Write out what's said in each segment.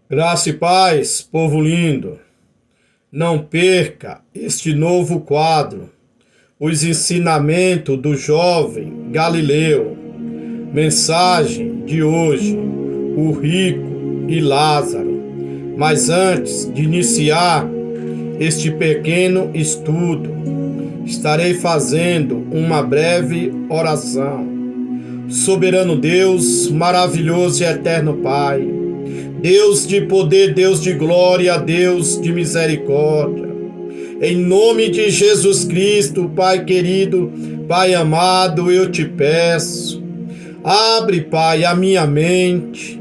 Graça e paz, povo lindo. Não perca este novo quadro, os ensinamentos do jovem Galileu. Mensagem de hoje, o rico e Lázaro. Mas antes de iniciar este pequeno estudo, estarei fazendo uma breve oração. Soberano Deus, maravilhoso e eterno Pai, Deus de poder, Deus de glória, Deus de misericórdia. Em nome de Jesus Cristo, Pai querido, Pai amado, eu te peço. Abre, Pai, a minha mente.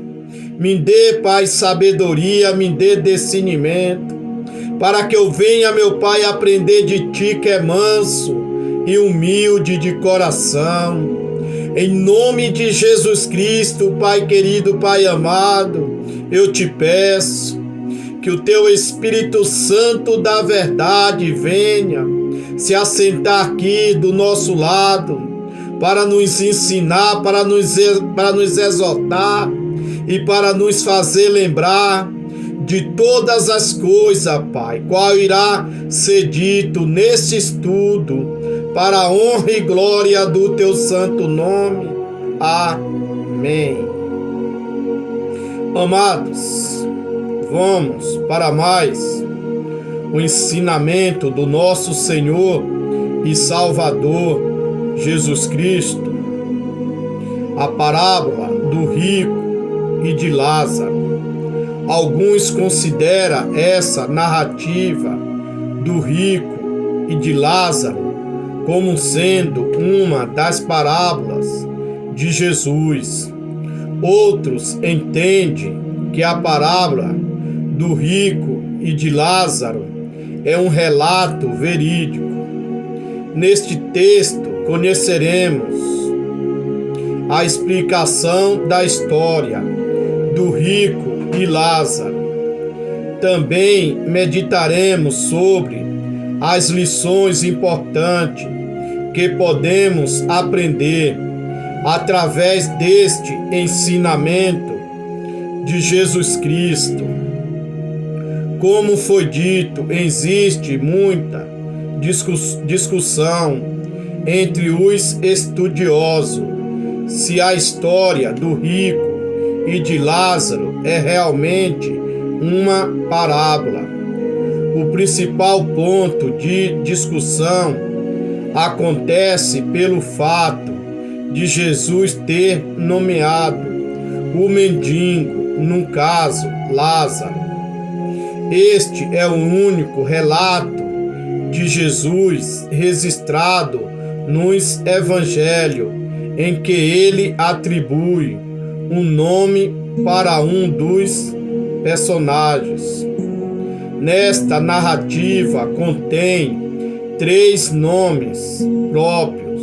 Me dê, Pai, sabedoria, me dê discernimento, para que eu venha, meu Pai, aprender de Ti, que é manso e humilde de coração. Em nome de Jesus Cristo, Pai querido, Pai amado, eu te peço que o Teu Espírito Santo da verdade venha se assentar aqui do nosso lado, para nos ensinar, para nos exortar e para nos fazer lembrar de todas as coisas, Pai, qual irá ser dito neste estudo, para a honra e glória do Teu santo nome. Amém. Amados, vamos para mais o ensinamento do nosso Senhor e Salvador Jesus Cristo, a parábola do rico e de Lázaro. Alguns consideram essa narrativa do rico e de Lázaro como sendo uma das parábolas de Jesus. Outros entendem que a parábola do rico e de Lázaro é um relato verídico. Neste texto conheceremos a explicação da história do rico e Lázaro. Também meditaremos sobre as lições importantes que podemos aprender através deste ensinamento de Jesus Cristo. Como foi dito, existe muita discussão entre os estudiosos se a história do rico e de Lázaro é realmente uma parábola. O principal ponto de discussão acontece pelo fato de Jesus ter nomeado o mendigo, no caso Lázaro. Este é o único relato de Jesus registrado nos evangelhos em que ele atribui um nome para um dos personagens. Nesta narrativa contém 3 nomes próprios: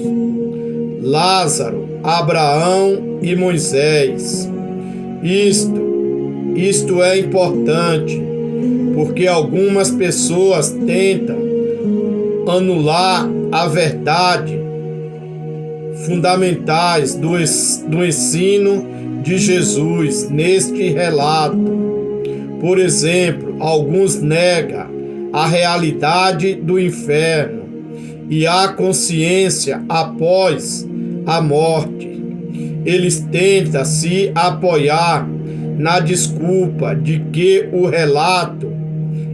Lázaro, Abraão e Moisés. Isto é importante, porque algumas pessoas tentam anular a verdade fundamentais do ensino de Jesus neste relato. Por exemplo, alguns negam a realidade do inferno e a consciência após a morte. Eles tentam se apoiar na desculpa de que o relato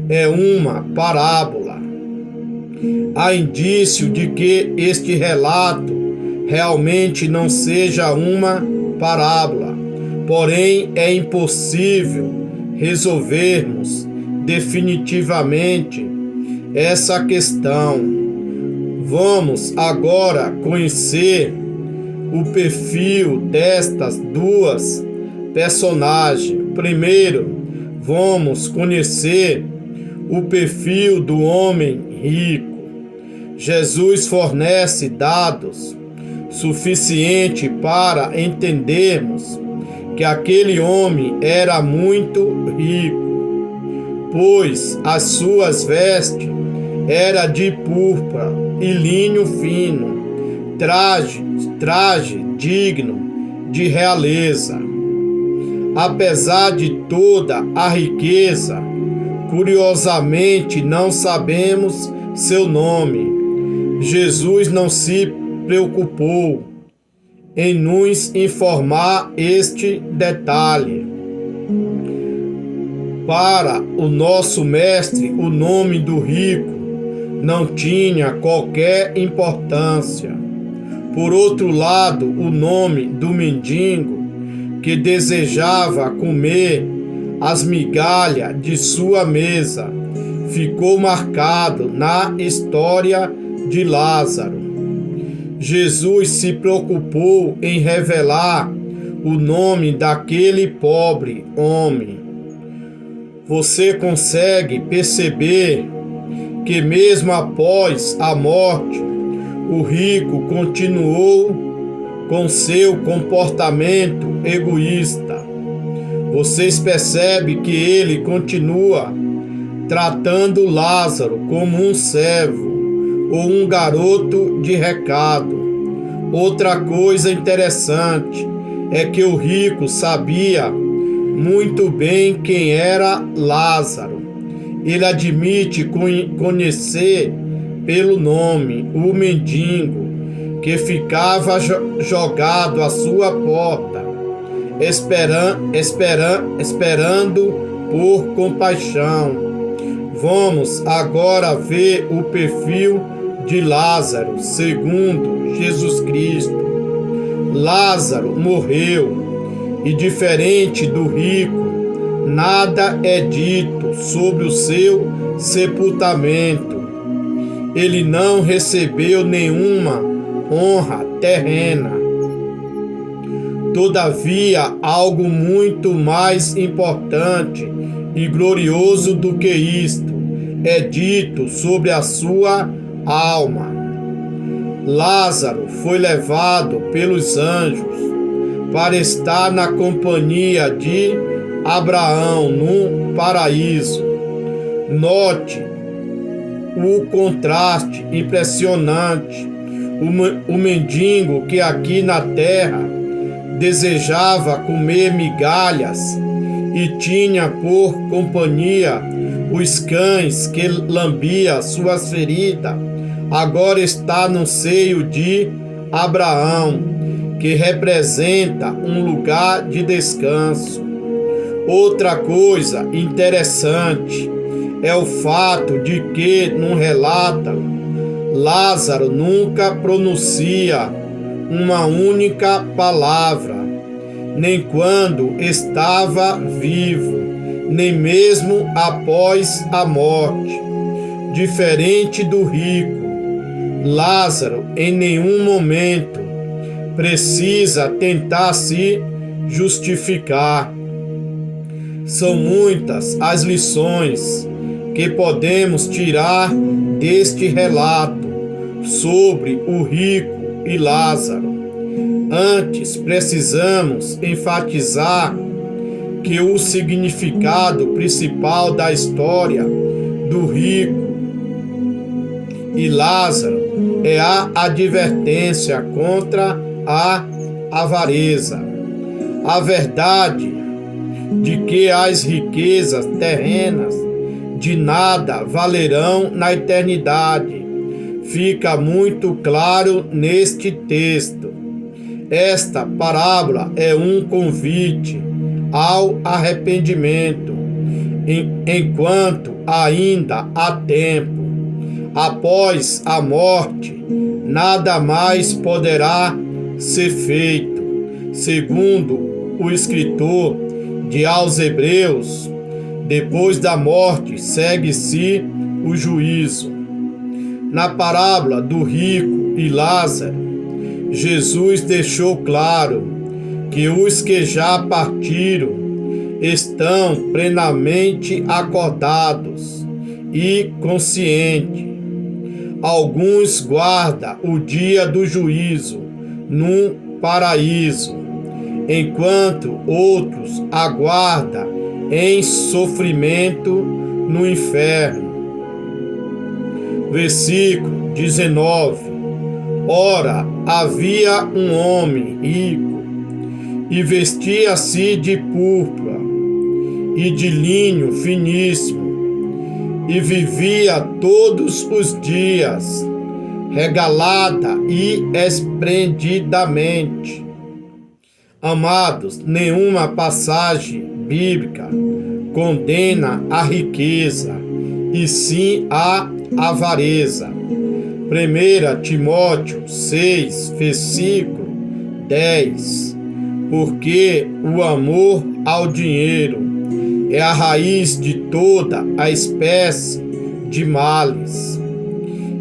é uma parábola. Há indício de que este relato realmente não seja uma parábola, porém é impossível resolvermos definitivamente essa questão. Vamos agora conhecer o perfil destas duas personagens. Primeiro, vamos conhecer o perfil do homem rico. Jesus fornece dados suficientes para entendermos que aquele homem era muito rico, pois as suas vestes eram de púrpura e linho fino, traje digno de realeza. apesar de toda a riqueza, curiosamente não sabemos seu nome. Jesus não se preocupou em nos informar este detalhe. Para o nosso mestre, o nome do rico não tinha qualquer importância. Por outro lado, o nome do mendigo, que desejava comer as migalhas de sua mesa, ficou marcado na história de Lázaro. Jesus se preocupou em revelar o nome daquele pobre homem. Você consegue perceber que mesmo após a morte, o rico continuou com seu comportamento egoísta. Vocês percebem que ele continua tratando Lázaro como um servo ou um garoto de recado. Outra coisa interessante é que o rico sabia muito bem quem era Lázaro. Ele admite conhecer pelo nome o mendigo que ficava jogado à sua porta, esperando por compaixão. Vamos agora ver o perfil de Lázaro segundo Jesus Cristo. Lázaro morreu e, diferente do rico, nada é dito sobre o seu sepultamento. Ele não recebeu nenhuma honra terrena. Todavia, algo muito mais importante e glorioso do que isto é dito sobre a sua alma. Lázaro foi levado pelos anjos para estar na companhia de Abraão no paraíso. Note o contraste impressionante. O mendigo que aqui na terra desejava comer migalhas e tinha por companhia os cães que lambiam suas feridas, agora está no seio de Abraão, que representa um lugar de descanso. Outra coisa interessante é o fato de que, no relato, Lázaro nunca pronuncia uma única palavra, nem quando estava vivo, nem mesmo após a morte. Diferente do rico, Lázaro em nenhum momento precisa tentar se justificar. São muitas as lições que podemos tirar deste relato sobre o rico e Lázaro. Antes, precisamos enfatizar que o significado principal da história do rico e Lázaro é a advertência contra a avareza. A verdade de que as riquezas terrenas de nada valerão na eternidade fica muito claro neste texto. Esta parábola é um convite ao arrependimento, enquanto ainda há tempo. Após a morte, nada mais poderá ser feito. Segundo o escritor aos Hebreus, depois da morte segue-se o juízo. Na parábola do rico e Lázaro, Jesus deixou claro que os que já partiram estão plenamente acordados e conscientes. Alguns guardam o dia do juízo no paraíso, enquanto outros aguardam em sofrimento no inferno. Versículo 19. Ora, havia um homem rico e vestia-se de púrpura e de linho finíssimo, e vivia todos os dias regalada e esplendidamente. Amados, nenhuma passagem bíblica condena a riqueza, e sim a avareza. 1 Timóteo 6, versículo 10. Porque o amor ao dinheiro é a raiz de toda a espécie de males.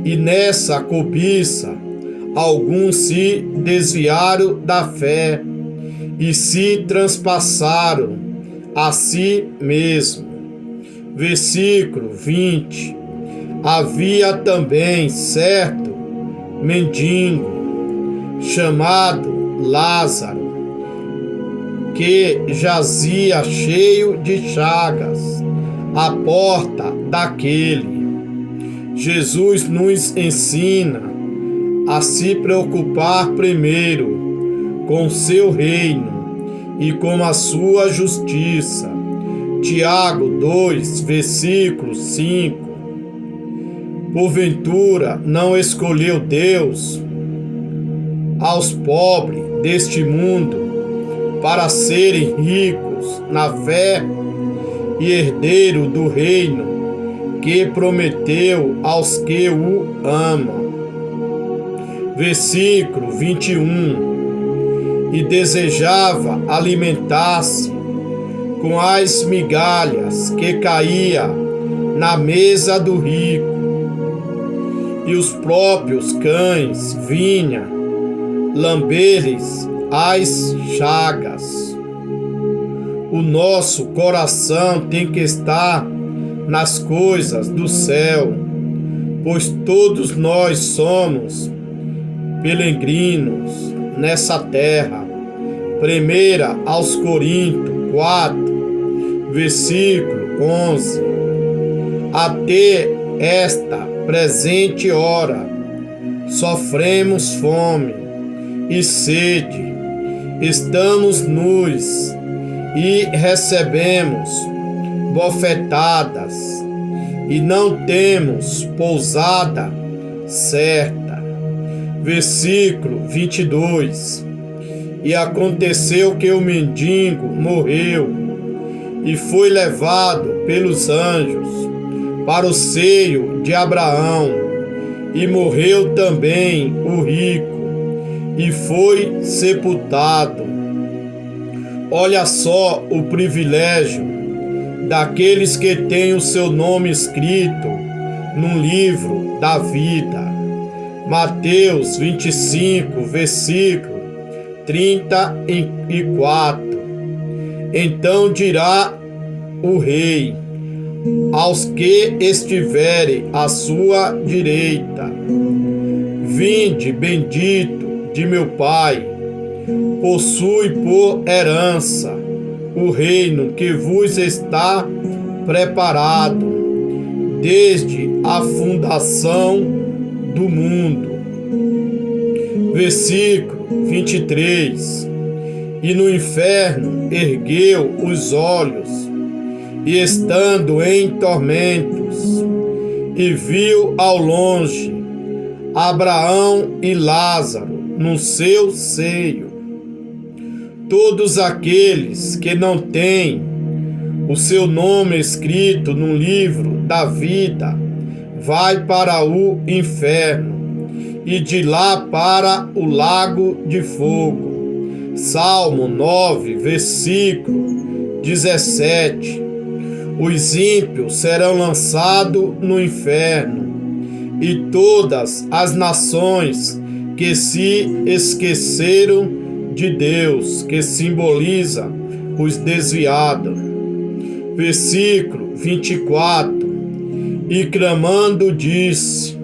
E nessa cobiça, alguns se desviaram da fé e se transpassaram a si mesmo. Versículo 20. Havia também certo mendigo chamado Lázaro, que jazia cheio de chagas à porta daquele. Jesus nos ensina a se preocupar primeiro com seu reino e com a sua justiça. Tiago 2, versículo 5. Porventura não escolheu Deus aos pobres deste mundo para serem ricos na fé e herdeiro do reino que prometeu aos que o amam. Versículo 21. E desejava alimentar-se com as migalhas que caía na mesa do rico, e os próprios cães vinham lamber-lhes as chagas. O nosso coração tem que estar nas coisas do céu, pois todos nós somos peregrinos nessa terra. 1 aos Coríntios 4, versículo 11. Até esta presente hora sofremos fome e sede, estamos nus e recebemos bofetadas, e não temos pousada certa. Versículo 22. E aconteceu que o mendigo morreu e foi levado pelos anjos para o seio de Abraão, e morreu também o rico e foi sepultado. Olha só o privilégio daqueles que têm o seu nome escrito no livro da vida. Mateus 25, versículo 34. Então dirá o rei aos que estiverem à sua direita: vinde, bendito de meu Pai, possui por herança o reino que vos está preparado desde a fundação do mundo. Versículo 23. E no inferno ergueu os olhos, e estando em tormentos, e viu ao longe Abraão e Lázaro no seu seio. Todos aqueles que não têm o seu nome escrito no livro da vida vai para o inferno, e de lá para o lago de fogo. Salmo 9, versículo 17. Os ímpios serão lançados no inferno, e todas as nações que se esqueceram de Deus, que simboliza os desviados. Versículo 24. E clamando disse: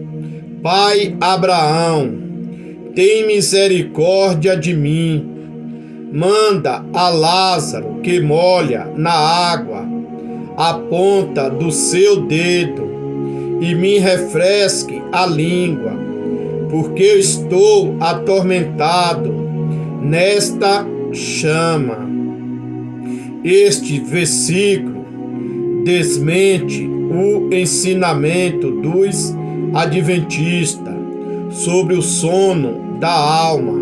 Pai Abraão, tem misericórdia de mim, manda a Lázaro que molha na água a ponta do seu dedo e me refresque a língua, porque eu estou atormentado nesta chama. Este versículo desmente o ensinamento dos adventistas sobre o sono da alma,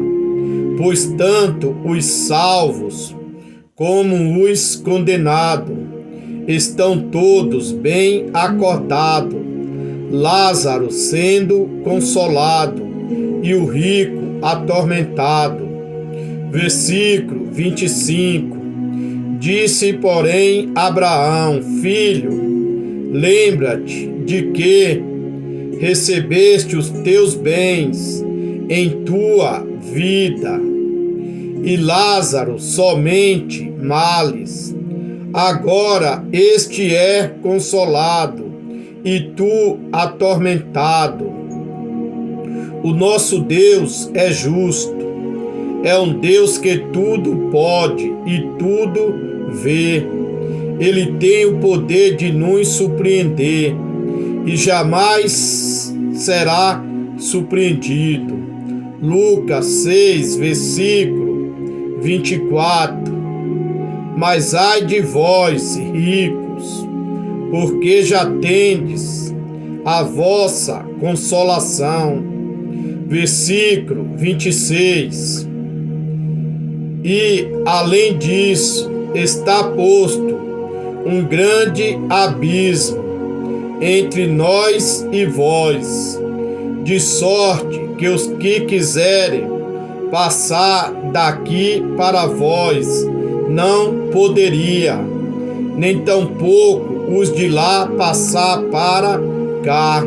pois tanto os salvos como os condenados estão todos bem acordados, Lázaro sendo consolado e o rico atormentado. Versículo 25. Disse, porém, Abraão: Filho, lembra-te de que recebeste os teus bens em tua vida, e Lázaro somente males. Agora este é consolado, e tu atormentado. O nosso Deus é justo, é um Deus que tudo pode e tudo vê. Ele tem o poder de nos surpreender e jamais será surpreendido. Lucas 6, versículo 24. Mas ai de vós, ricos, porque já tendes a vossa consolação. Versículo 26. E, além disso, está posto um grande abismo entre nós e vós, de sorte que os que quiserem passar daqui para vós não poderia, nem tampouco os de lá passar para cá.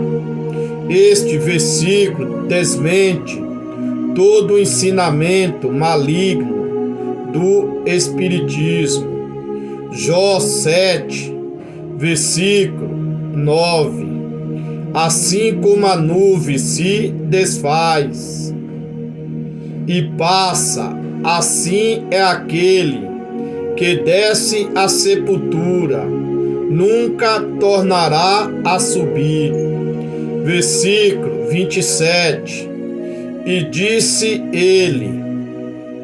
Este versículo desmente todo o ensinamento maligno do Espiritismo. Jó 7, versículo 9. Assim como a nuvem se desfaz e passa, assim é aquele que desce à sepultura, nunca tornará a subir. Versículo 27. E disse ele: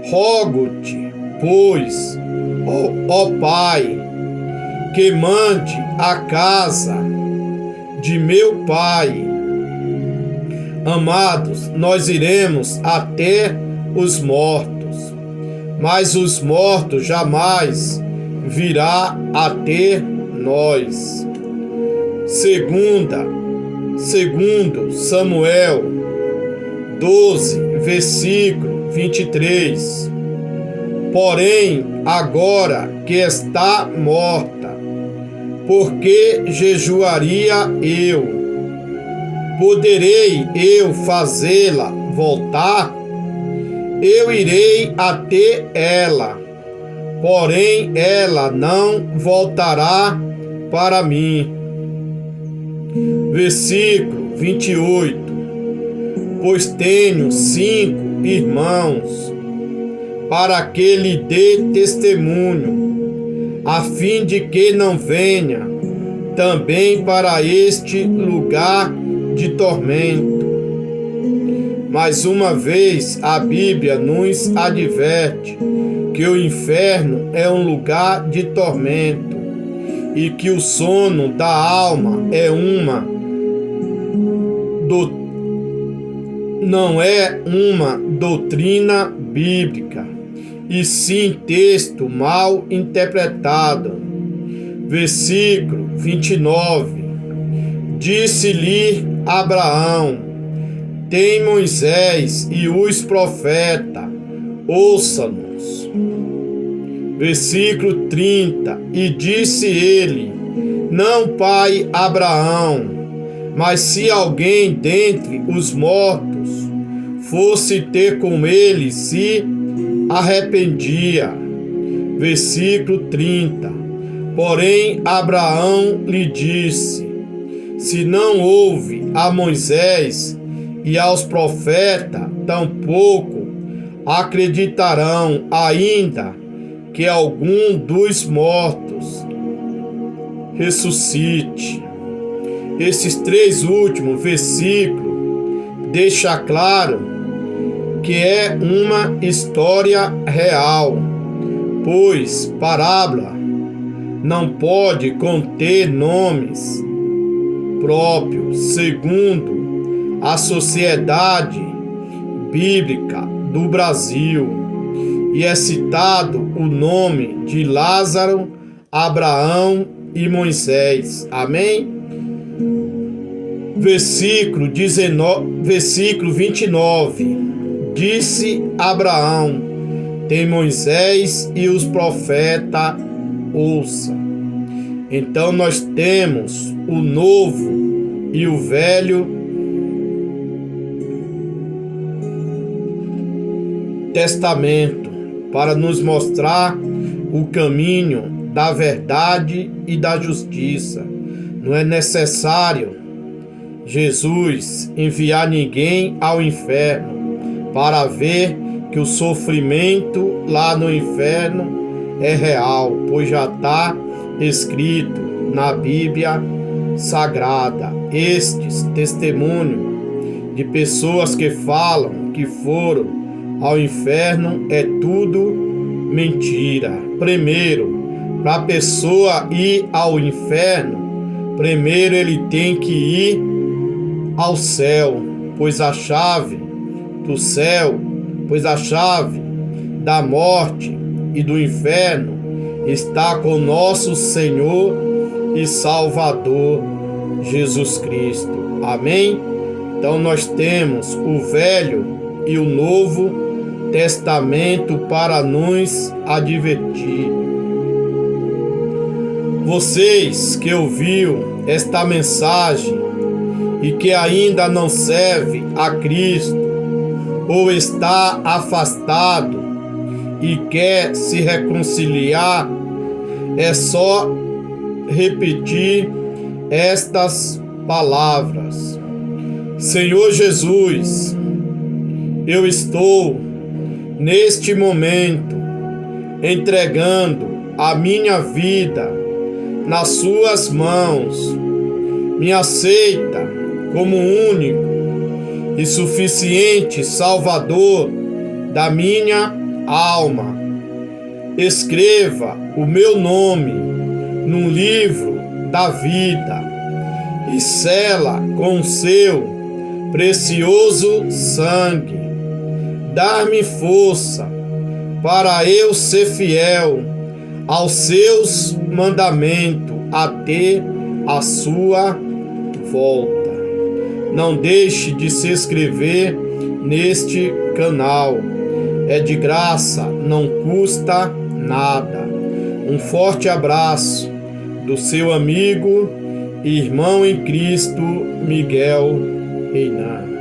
Rogo-te, pois, ó Pai, que mande a casa de meu pai. Amados, nós iremos até os mortos, mas os mortos jamais virá até nós. Segundo Samuel 12, versículo 23. Porém, agora que está morta, porque jejuaria eu? Poderei eu fazê-la voltar? Eu irei até ela, porém ela não voltará para mim. Versículo 28. Pois tenho 5 irmãos, para que lhe dê testemunho, a fim de que não venha também para este lugar de tormento. Mais uma vez, a Bíblia nos adverte que o inferno é um lugar de tormento e que o sono da alma não é uma doutrina bíblica, e sim texto mal interpretado. Versículo 29. Disse-lhe Abraão: Tem Moisés e os profetas, ouça-nos. Versículo 30. E disse ele: Não, pai Abraão, mas se alguém dentre os mortos fosse ter com ele, se arrependia. Versículo 30. Porém Abraão lhe disse: Se não houve a Moisés e aos profetas, tampouco acreditarão, ainda que algum dos mortos ressuscite. Esses 3 últimos versículos deixam claro que é uma história real. pois parábola não pode conter nomes próprios segundo a sociedade bíblica do Brasil, e é citado o nome de Lázaro, Abraão e Moisés. Amém? Versículo 29. Disse Abraão: tem Moisés e os profetas, ouça. Então nós temos o Novo e o Velho Testamento para nos mostrar o caminho da verdade e da justiça. Não é necessário Jesus enviar ninguém ao inferno para ver que o sofrimento lá no inferno é real, pois já está escrito na Bíblia Sagrada. Estes testemunhos de pessoas que falam que foram ao inferno é tudo mentira. Primeiro, para a pessoa ir ao inferno, primeiro ele tem que ir ao céu, pois a chave do céu, pois a chave da morte e do inferno está com nosso Senhor e Salvador Jesus Cristo. Amém? Então nós temos o Velho e o Novo Testamento para nos advertir. Vocês que ouviram esta mensagem e que ainda não serve a Cristo, ou está afastado e quer se reconciliar, é só repetir estas palavras: Senhor Jesus, eu estou neste momento entregando a minha vida nas suas mãos. Me aceita como único e suficiente Salvador da minha alma. Escreva o meu nome num livro da vida e sela com o seu precioso sangue. Dar-me força para eu ser fiel aos seus mandamentos até a sua volta. Não deixe de se inscrever neste canal. É de graça, não custa nada. Um forte abraço do seu amigo e irmão em Cristo, Miguel Reinan.